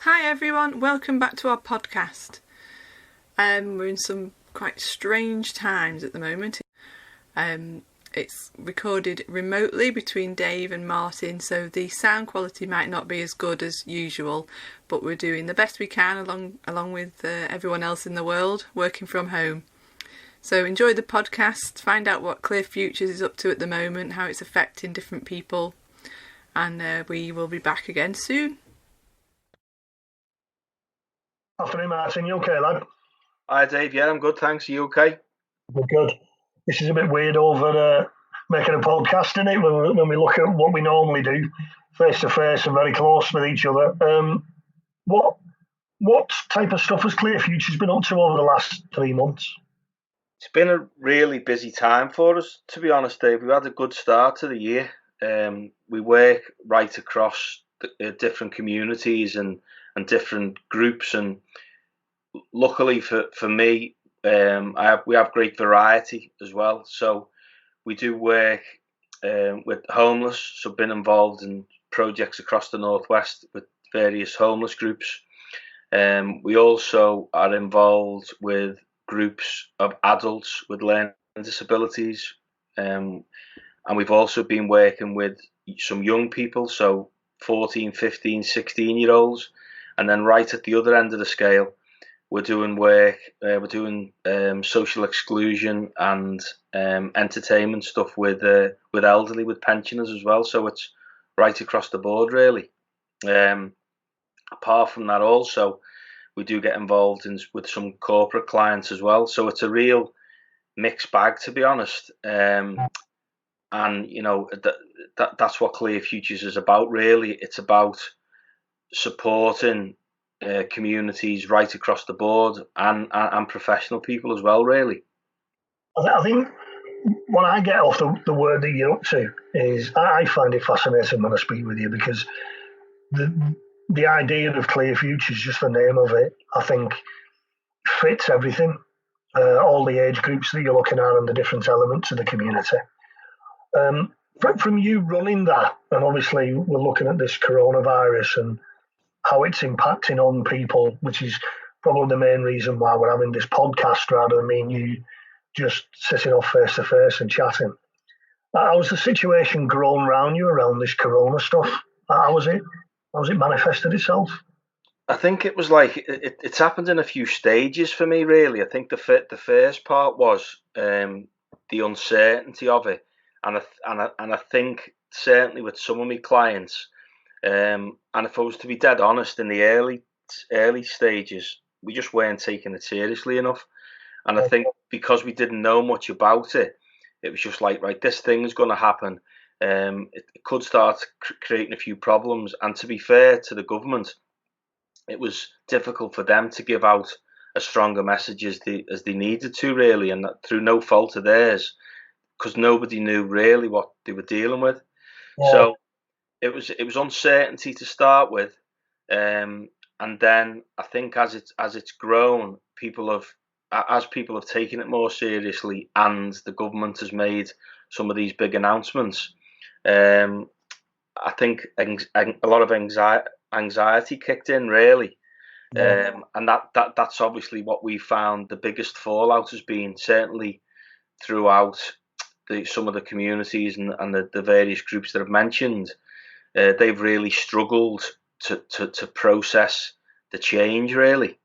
Hi everyone, welcome back to our podcast. We're in some quite strange times at the moment. It's recorded remotely between Dave and Martin, so the sound quality might not be as good as usual, but we're doing the best we can along with everyone else in the world, working from home. So enjoy the podcast, find out what Clear Futures is up to at the moment, how it's affecting different people, and we will be back again soon. Afternoon, Martin. You okay, lad? Hi, Dave. Yeah, I'm good, thanks. Are you okay? Good. This is a bit weird over making a podcast, isn't it? When we look at what we normally do, face to face and very close with each other. What type of stuff has Clear Futures been up to over the last 3 months? It's been a really busy time for us, to be honest, Dave. We've had a good start to the year. We work right across the different communities and different groups, and luckily for me, we have great variety as well. So we do work with homeless, so been involved in projects across the Northwest with various homeless groups. We also are involved with groups of adults with learning disabilities, and we've also been working with some young people, so 14, 15, 16-year-olds, and then right at the other end of the scale, we're doing work, we're doing social exclusion and entertainment stuff with elderly, with pensioners as well, so it's right across the board really. Apart from that, also we do get involved with some corporate clients as well, so it's a real mixed bag, to be honest. And you know that's what Clear Futures is about, really. It's about supporting communities right across the board and professional people as well, really. I think what I get off the word that you're up to is I find it fascinating when I speak with you, because the idea of Clear Futures, just the name of it, I think fits everything, all the age groups that you're looking at and the different elements of the community. From you running that, and obviously we're looking at this coronavirus and how it's impacting on people, which is probably the main reason why we're having this podcast rather than me and you just sitting off face to face and chatting. How's the situation grown around you around this corona stuff? How was it manifested itself? I think it was like it's happened in a few stages for me, really. I think the first part was the uncertainty of it, and I think certainly with some of my clients, and if I was to be dead honest, in the early stages, we just weren't taking it seriously enough. And I think because we didn't know much about it, it was just like, right, this thing is going to happen. It could start creating a few problems. And to be fair to the government, it was difficult for them to give out a stronger message as they needed to, really, and through no fault of theirs, because nobody knew really what they were dealing with. Yeah. So it was uncertainty to start with, and then I think as it's grown, people have taken it more seriously, and the government has made some of these big announcements. I think a lot of anxiety kicked in, really, yeah. And that's obviously what we found the biggest fallout has been, certainly throughout some of the communities and the various groups that I've mentioned. They've really struggled to process the change, really.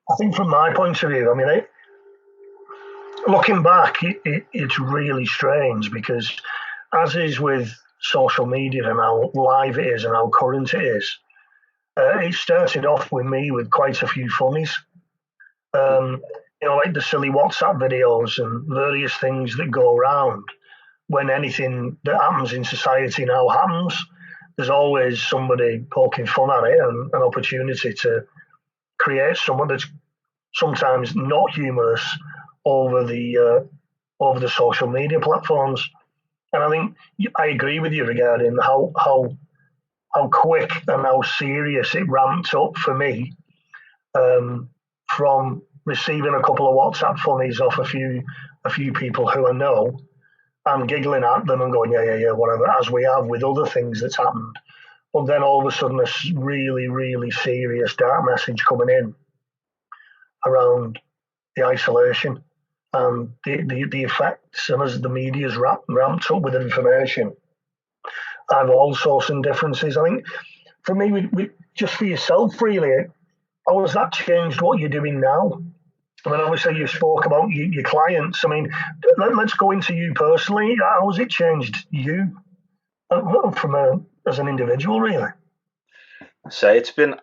I think from my point of view, I mean, looking back, it's really strange, because as is with social media and how live it is and how current it is, it started off with me with quite a few funnies. Like the silly WhatsApp videos and various things that go around. When anything that happens in society now happens, there's always somebody poking fun at it and an opportunity to create someone that's sometimes not humorous over the social media platforms. And I think I agree with you regarding how quick and how serious it ramped up for me, from receiving a couple of WhatsApp funnies off a few people who I know, and giggling at them and going, yeah, whatever, as we have with other things that's happened, but then all of a sudden this really, really serious dark message coming in around the isolation and the effects, and as the media's ramped up with information and all sorts of differences. I think for me, just for yourself, really, how has that changed what you're doing now? I mean, obviously you spoke about your clients. I mean, let's go into you personally. How has it changed you as an individual, really? So it's been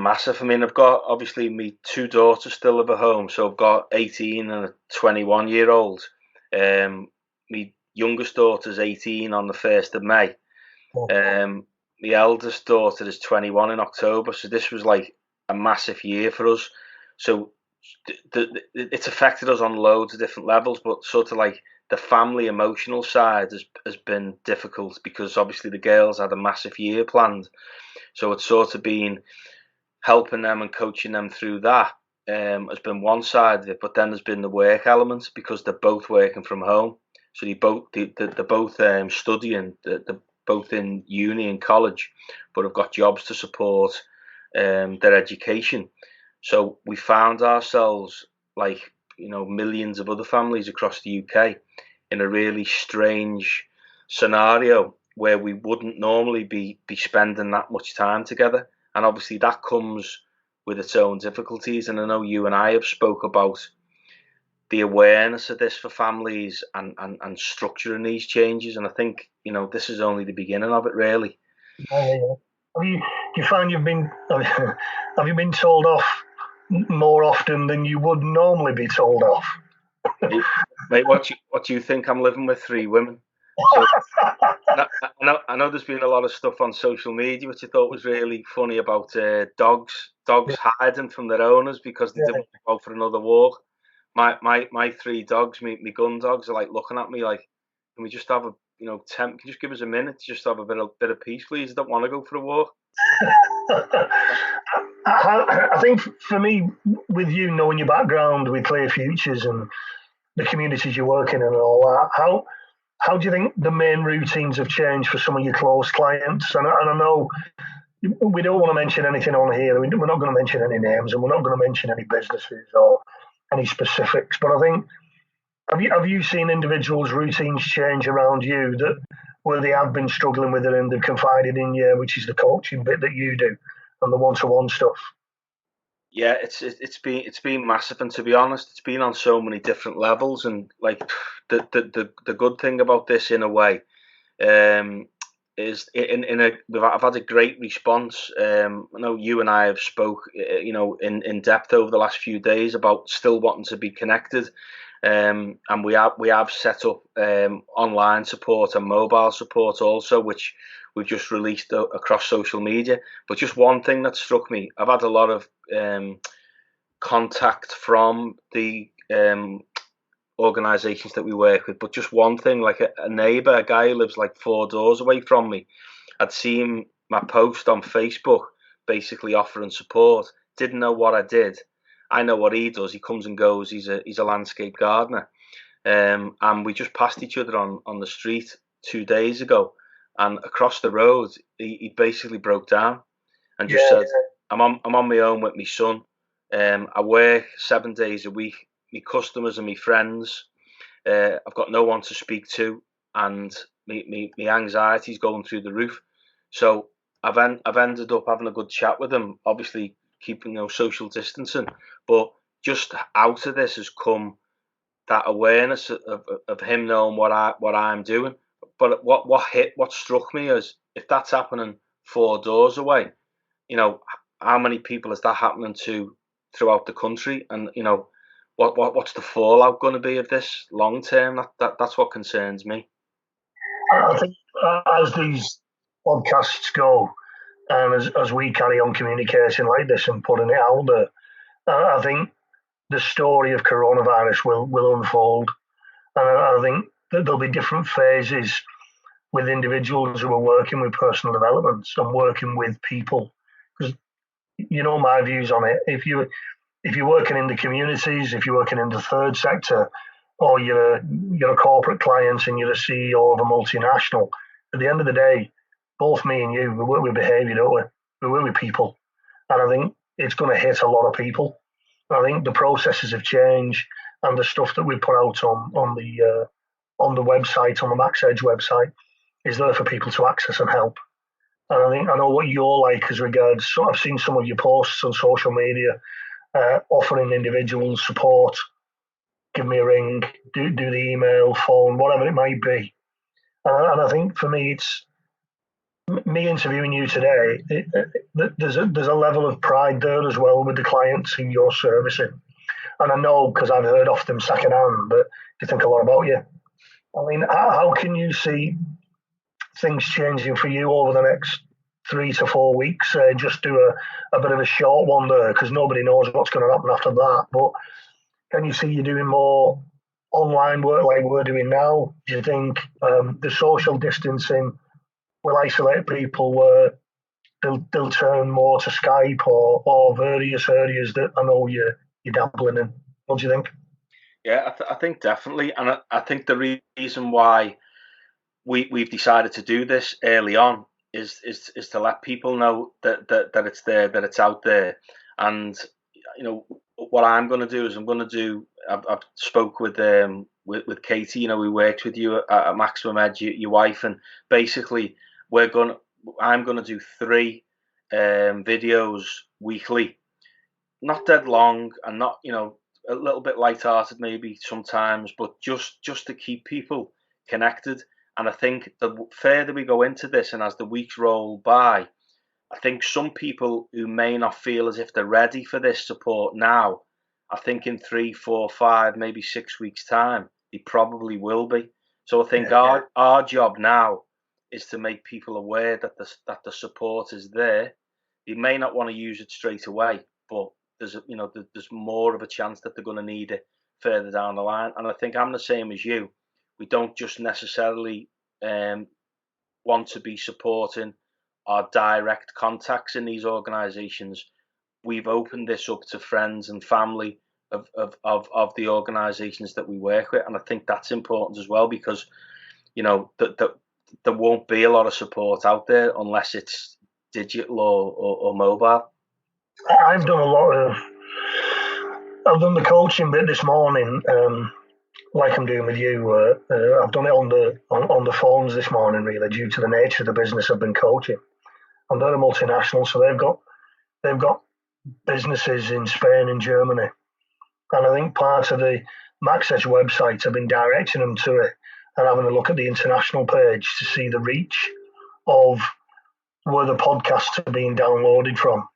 massive. I mean, I've got obviously me two daughters still live at home, so I've got 18 and a 21-year-old. My youngest daughter's 18 on the 1st of May. My eldest daughter is 21 in October. So this was like a massive year for us. So it's affected us on loads of different levels, but sort of like the family emotional side has been difficult because obviously the girls had a massive year planned. So it's sort of been helping them and coaching them through that has been one side of it. But then there's been the work element because they're both working from home. So they're both studying, they're both in uni and college, but have got jobs to support their education. So we found ourselves, like, millions of other families across the UK, in a really strange scenario where we wouldn't normally be spending that much time together. And obviously that comes with its own difficulties. And I know you and I have spoke about the awareness of this for families and structuring these changes. And I think, this is only the beginning of it, really. Yeah. Do you find have you been told off more often than you would normally be told off? Mate, what do you think? I'm living with 3 women. So, I know there's been a lot of stuff on social media which I thought was really funny about dogs hiding from their owners because they didn't go for another walk. My 3 dogs, my gun dogs, are like looking at me like, can we just have a can you just give us a minute to just have a bit of peace, please? I don't want to go for a walk. I think for me, with you knowing your background with Clear Futures and the communities you're working in and all that, how do you think the main routines have changed for some of your close clients? And I know we don't want to mention anything on here. We're not going to mention any names, and we're not going to mention any businesses or any specifics. But I think, have you seen individuals' routines change around you that where they have been struggling with it and they've confided in you, which is the coaching bit that you do and the one-to-one stuff? Yeah, it's been massive, and to be honest, it's been on so many different levels. And like the good thing about this, in a way, is I've had a great response. I know you and I have spoke, in depth over the last few days about still wanting to be connected. And we have set up online support and mobile support also, which we've just released across social media. But just one thing that struck me, I've had a lot of contact from the organisations that we work with, but just one thing, like a neighbour, a guy who lives like 4 doors away from me, I'd seen my post on Facebook basically offering support, didn't know what I did. I know what he does. He comes and goes. He's a landscape gardener, and we just passed each other on the street 2 days ago, and across the road he basically broke down and just said, "I'm on my own with my son. I work 7 days a week. My customers and my friends. I've got no one to speak to, and my anxiety's going through the roof." So I've ended up having a good chat with him. Obviously, keeping social distancing, but just out of this has come that awareness of him knowing what I'm doing. But what struck me is, if that's happening 4 doors away, how many people is that happening to throughout the country? And what's the fallout going to be of this long term? That's what concerns me. I think as these podcasts go, and as we carry on communicating like this and putting it out there, I think the story of coronavirus will unfold. And I think that there'll be different phases with individuals who are working with personal development and working with people. Because my views on it. If you're working in the communities, if you're working in the third sector, or you're a corporate client and you're a CEO of a multinational, at the end of the day, both me and you, we work with behaviour, don't we? We work with people. And I think it's going to hit a lot of people. I think the processes have changed, and the stuff that we put out on the website, on the Max Edge website, is there for people to access and help. And I know what you're like as regards. So I've seen some of your posts on social media offering individuals support. Give me a ring, do the email, phone, whatever it might be. And I think for me, it's me interviewing you today. There's a level of pride there as well with the clients who you're servicing. And I know, because I've heard off them secondhand, that they think a lot about you. I mean, how can you see things changing for you over the next 3 to 4 weeks? Just do a bit of a short one there, because nobody knows what's going to happen after that. But can you see you doing more online work like we're doing now? Do you think the social distancing will isolate people where they'll turn more to Skype or various areas that I know you're dabbling in? What do you think? Yeah, I think definitely, and I think the reason why we've decided to do this early on is to let people know that it's there, that it's out there. And what I'm going to do is I've spoke with Katie. We worked with you at Maximum Edge, your wife, and basically I'm going to do 3 videos weekly, not dead long, and not a little bit light-hearted maybe sometimes, but just to keep people connected. And I think the further we go into this, and as the weeks roll by, I think some people who may not feel as if they're ready for this support now, I think in 3, 4, 5, maybe 6 weeks' time, they probably will be. So I think our job now is to make people aware that the support is there. They may not want to use it straight away, but there's more of a chance that they're going to need it further down the line. And I think I'm the same as you. We don't just necessarily want to be supporting our direct contacts in these organisations. We've opened this up to friends and family of the organisations that we work with, and I think that's important as well, because that there won't be a lot of support out there unless it's digital or mobile. I've done the coaching bit this morning. Like I'm doing with you, I've done it on the phones this morning, really, due to the nature of the business I've been coaching. And they're a multinational, so they've got businesses in Spain and Germany. And I think part of the Max Edge website, I've been directing them to it and having a look at the international page to see the reach of where the podcasts are being downloaded from.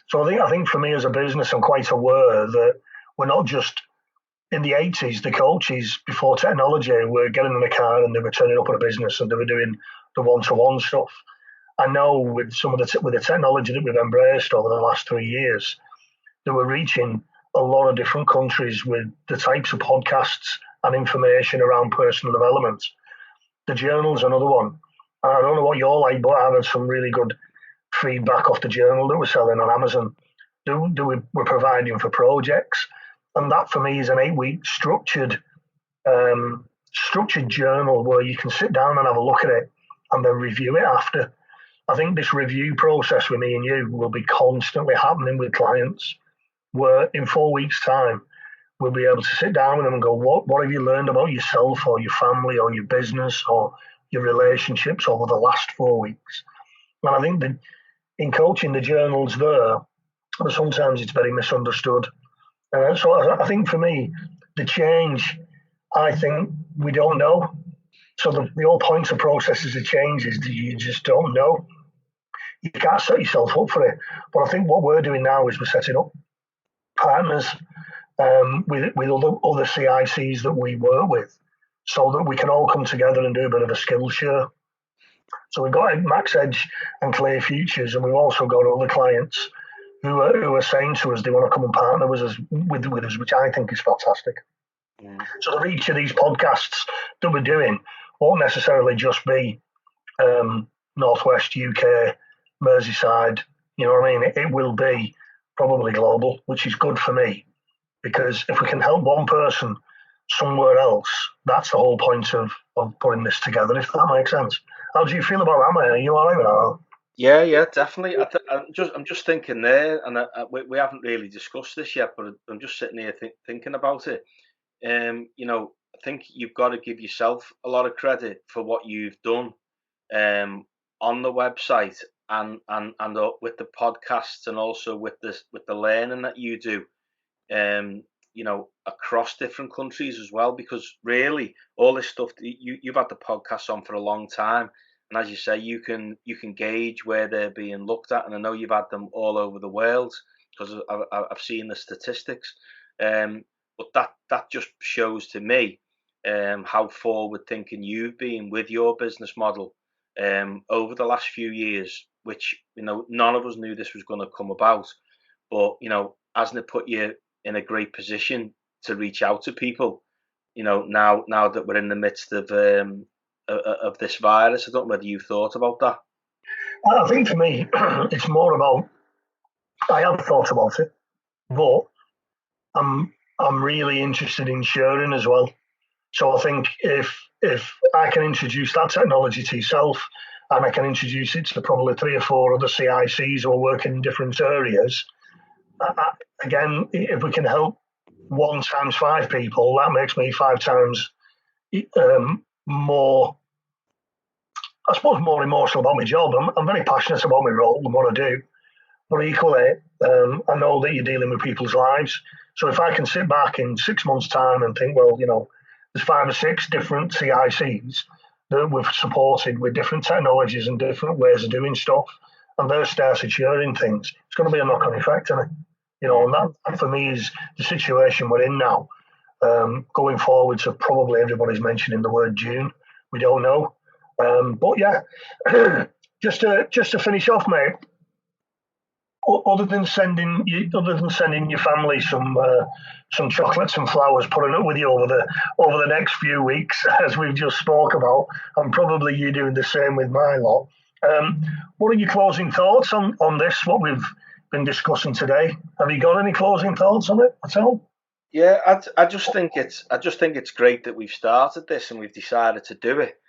So I think for me as a business, I'm quite aware that we're not just in the 80s, the coaches before technology were getting in the car and they were turning up at a business and they were doing the one-to-one stuff. I know with some of the technology that we've embraced over the last 3 years, that we're reaching a lot of different countries with the types of podcasts and information around personal development. The journal's another one. And I don't know what you're like, but I've had some really good feedback off the journal that we're selling on Amazon. We're providing for projects. And that for me is an 8-week structured journal where you can sit down and have a look at it and then review it after. I think this review process with me and you will be constantly happening with clients, where in 4 weeks' time, we'll be able to sit down with them and go, what have you learned about yourself or your family or your business or your relationships over the last 4 weeks? And I think that in coaching, the journal's there, but sometimes it's very misunderstood. So I think for me, the change, I think we don't know. So the whole point of processes of change is that you just don't know. You can't set yourself up for it. But I think what we're doing now is we're setting up partners with other CICs that we work with, so that we can all come together and do a bit of a skill share. So we've got Max Edge and Clear Futures, and we've also got other clients who are saying to us they want to come and partner with us, which I think is fantastic. Mm. So the reach of these podcasts that we're doing won't necessarily just be Northwest UK, Merseyside. You know what I mean? It will be probably global, which is good for me, because if we can help one person somewhere else, that's the whole point of putting this together, if that makes sense. How do you feel about that, mate? Are you all right with that? Yeah, definitely. I'm just thinking there, and we haven't really discussed this yet, but I'm just sitting here thinking about it. I think you've got to give yourself a lot of credit for what you've done on the website and with the podcasts, and also with the learning that you do. Across different countries as well, because really all this stuff you've had the podcasts on for a long time, and as you say, you can gauge where they're being looked at, and I know you've had them all over the world because I've seen the statistics. But that just shows to me how forward thinking you've been with your business model over the last few years, which none of us knew this was going to come about. But hasn't it put you in a great position to reach out to people? Now that we're in the midst of this virus, I don't know whether you've thought about that. I think for me, it's more about, I have thought about it, but I'm really interested in sharing as well. So I think if I can introduce that technology to yourself, and I can introduce it to probably 3 or 4 other CICs who are working in different areas, again, if we can help 1 times 5 people, that makes me 5 times more, I suppose, more emotional about my job. I'm very passionate about my role and what I do, but equally, I know that you're dealing with people's lives. So if I can sit back in 6 months' time and think, well, there's 5 or 6 different CICs that we've supported with different technologies and different ways of doing stuff, and they're started sharing things, it's going to be a knock-on effect, isn't it? And that for me is the situation we're in now. Going forward, so probably everybody's mentioning the word June. We don't know, but yeah, just to finish off, mate. Other than sending your family some chocolates and flowers, putting up with you over the next few weeks, as we've just spoke about, and probably you doing the same with my lot. What are your closing thoughts on this? What we've been discussing today? Have you got any closing thoughts on it at all? Yeah, I just think it's great that we've started this and we've decided to do it.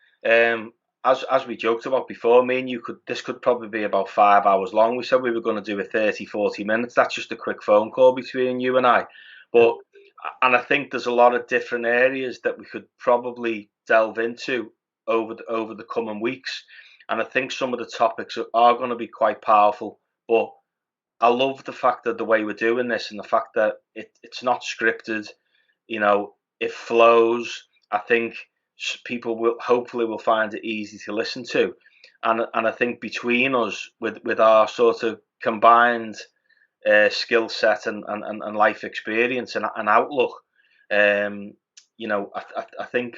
As we joked about before, me and you this could probably be about 5 hours long. We said we were going to do it 30, 40 minutes. That's just a quick phone call between you and I. And I think there's a lot of different areas that we could probably delve into over the coming weeks. And I think some of the topics are going to be quite powerful. But I love the fact that the way we're doing this, and the fact that it's not scripted, it flows. I think people will find it easy to listen to, and I think between us, with our sort of combined skill set and life experience and outlook, I think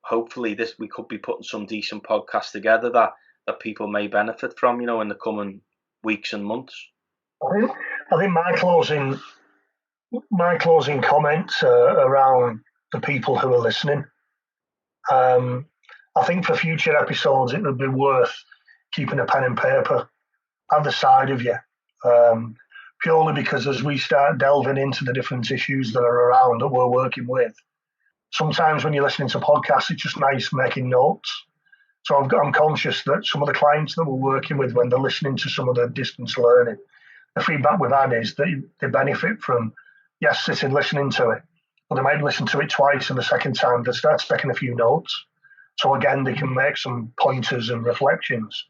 hopefully we could be putting some decent podcasts together that people may benefit from, in the coming weeks and months. I think my closing comments around the people who are listening. I think for future episodes, it would be worth keeping a pen and paper at the side of you, purely because as we start delving into the different issues that are around that we're working with, sometimes when you're listening to podcasts, it's just nice making notes. So I'm conscious that some of the clients that we're working with, when they're listening to some of the distance learning, the feedback we've had is that they benefit from, yes, sitting listening to it, but they might listen to it twice, and the second time they start taking a few notes. So again, they can make some pointers and reflections,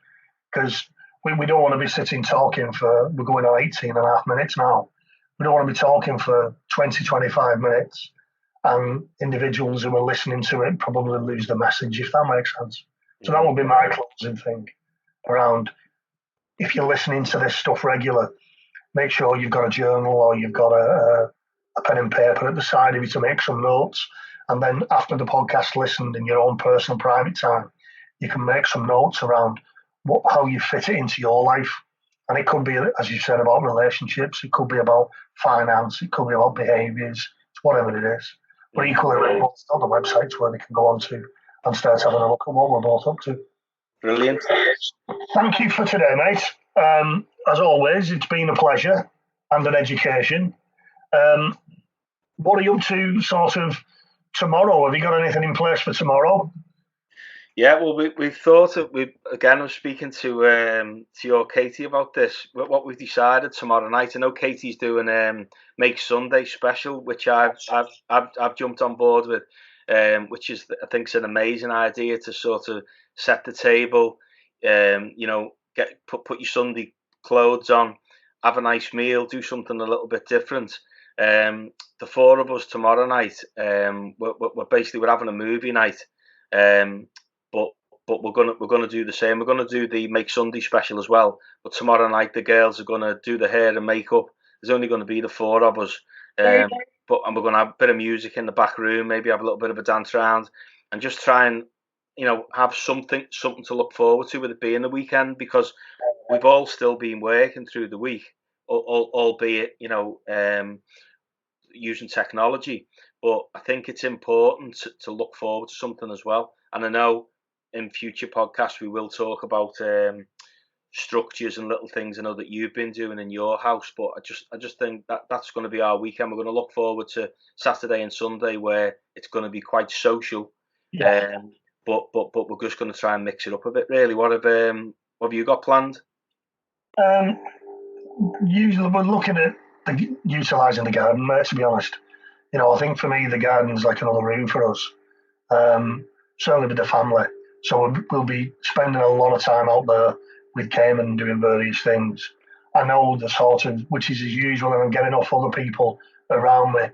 because we don't want to be sitting talking we're going on 18 and a half minutes now. We don't want to be talking for 20, 25 minutes, and individuals who are listening to it probably lose the message, if that makes sense. So that would be my closing thing around, if you're listening to this stuff regular, make sure you've got a journal or you've got a pen and paper at the side of you to make some notes. And then after the podcast listened in your own personal private time, you can make some notes around how you fit it into your life. And it could be, as you said, about relationships. It could be about finance. It could be about behaviours. It's whatever it is. But equally, we're both on the websites where they can go on to and start having a look at what we're both up to. Brilliant. Thank you for today, mate. As always, it's been a pleasure and an education. What are you up to sort of tomorrow? Have you got anything in place for tomorrow? Yeah, well, we've thought of, I was speaking to your Katie about this. What we've decided tomorrow night. I know Katie's doing Make Sunday special, which I've jumped on board with, which is I think is an amazing idea to sort of set the table. Put your Sunday clothes on, have a nice meal, do something a little bit different. The four of us tomorrow night, we're having a movie night. But we're gonna do the same. We're gonna do the Make Sunday special as well. But tomorrow night the girls are gonna do the hair and makeup. There's only gonna be the four of us. And we're gonna have a bit of music in the back room. Maybe have a little bit of a dance around, and just try and have something to look forward to with it being the weekend, because we've all still been working through the week, albeit using technology. But I think it's important to look forward to something as well. And I know in future podcasts we will talk about structures and little things I know that you've been doing in your house. But I just think that's going to be our weekend. We're going to look forward to Saturday and Sunday, where it's going to be quite social. Yeah. But we're just going to try and mix it up a bit. Really, what have you got planned? Usually we're looking at utilising the garden, mate, to be honest. I think for me the garden's like another room for us. Certainly with the family. So we'll be spending a lot of time out there with Cayman doing various things. I know the sort of, which is as usual, and I'm getting off other people around me.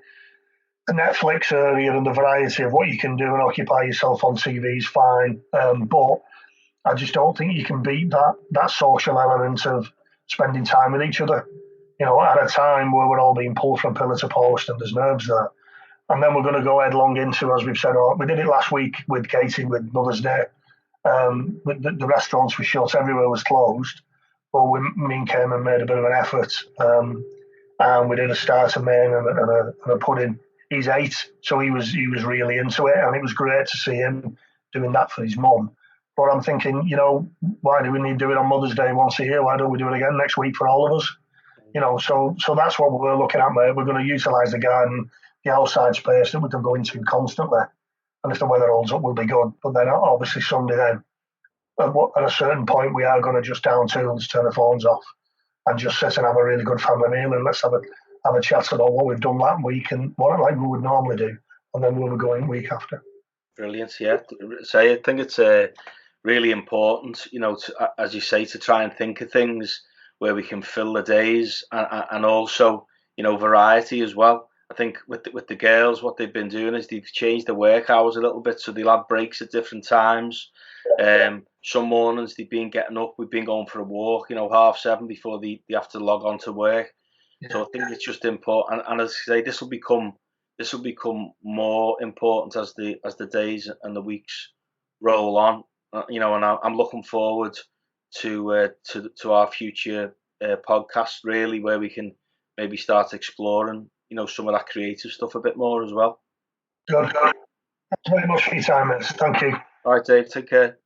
The Netflix area and the variety of what you can do and occupy yourself on TV is fine. But I just don't think you can beat that social element of spending time with each other. At a time where we're all being pulled from pillar to post and there's nerves there. And then we're going to go headlong into, as we've said, we did it last week with Katie with Mother's Day. The restaurants were shut, everywhere was closed. But me and Cayman made a bit of an effort, and we did a starter main and a pudding. He's 8, so he was really into it, and it was great to see him doing that for his mum. But I'm thinking, why do we need to do it on Mother's Day once a year? Why don't we do it again next week for all of us? So that's what we're looking at, mate. We're going to utilise the garden, the outside space that we can go into constantly. And if the weather holds up, we'll be good. But then obviously Sunday then, at a certain point, we are going to just down tools, turn the phones off, and just sit and have a really good family meal, and let's have a chat about what we've done that week and what like we would normally do, and then we'll be going week after. Brilliant, yeah. So I think it's really important, as you say, to try and think of things where we can fill the days, and also, variety as well. I think with the girls, what they've been doing is they've changed the work hours a little bit, so they'll have breaks at different times. Some mornings they've been getting up, we've been going for a walk, 7:30 before they have to log on to work. Yeah. So I think it's just important, and as I say, this will become more important as the days and the weeks roll on. And I'm looking forward to our future podcast, really, where we can maybe start exploring, some of that creative stuff a bit more as well. Good. Thanks very much for your time, Miss. Thank you. All right, Dave. Take care.